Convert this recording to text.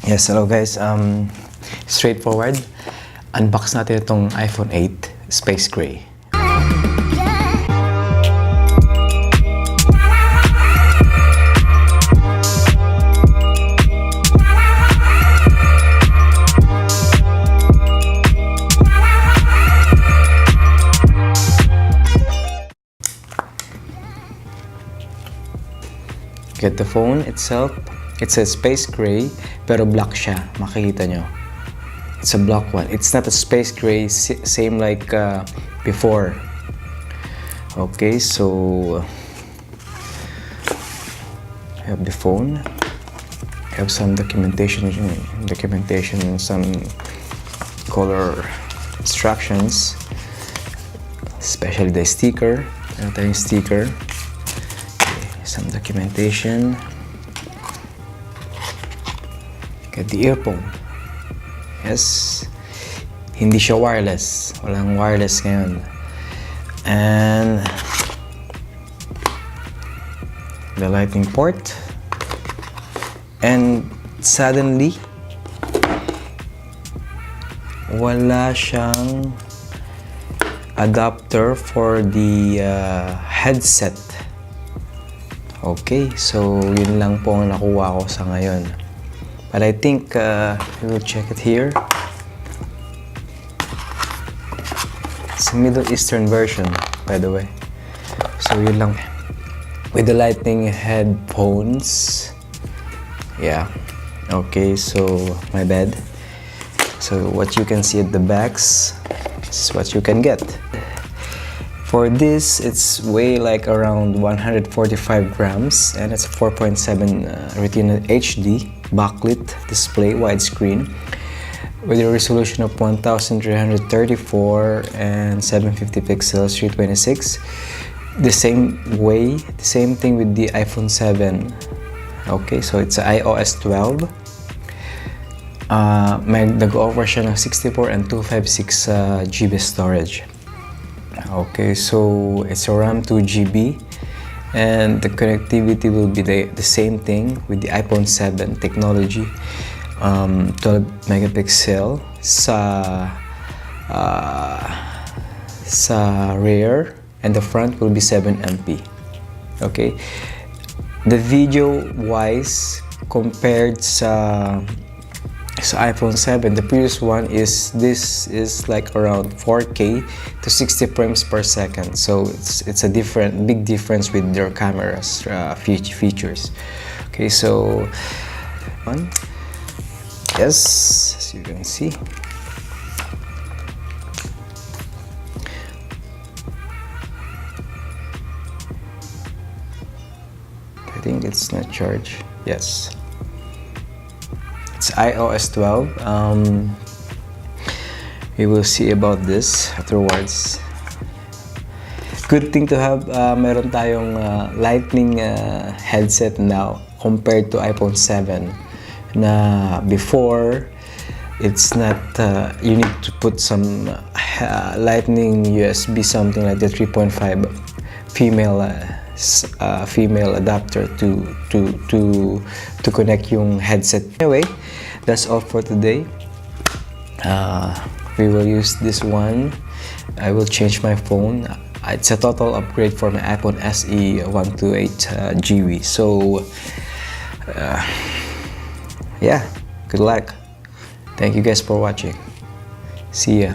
Yes, hello guys. Straightforward. Unbox natin itong iPhone 8 Space Gray. Get the phone itself. It says Space Gray, pero black siya. Makikita nyo. It's a black one. It's not a Space Gray, same like before. Okay, so I have the phone. I have some documentation and some color instructions, especially the sticker. Meron tayong sticker. Some documentation. Get the earphone. Yes. Hindi siya wireless. Walang wireless ngayon. And the lightning port. And suddenly, wala siyang adapter for the headset. Okay, so yun lang po ang nakuha ko sa ngayon. But I think we will check it here. It's a Middle Eastern version, by the way. So yun lang. With the lightning headphones. Yeah. Okay, so my bad. So what you can see at the backs is what you can get. For this, it's weigh like around 145 grams, and it's a 4.7 Retina HD backlit display, widescreen, with a resolution of 1334 and 750 pixels, 326. The same thing with the iPhone 7. Okay, so it's iOS 12. Nag-offer siya ng 64 and 256 GB storage. Okay, so it's around 2 GB, and the connectivity will be the same thing with the iPhone 7 technology. 12 megapixel sa rear, and the front will be 7 MP. Okay, the video wise, compared sa iPhone 7, the previous one is like around 4K to 60 frames per second. So it's a big difference with their cameras features. Okay, so yes, as you can see, I think it's not charged. Yes. It's iOS 12. We will see about this afterwards. Good thing to have meron tayong lightning headset now compared to iPhone 7 na before it's not you need to put some lightning USB, something like the 3.5 female adapter to connect yung headset. Anyway, that's all for today. We will use this one. I will change my phone. It's a total upgrade for my iPhone SE 128 GB. So yeah, good luck. Thank you guys for watching. See ya.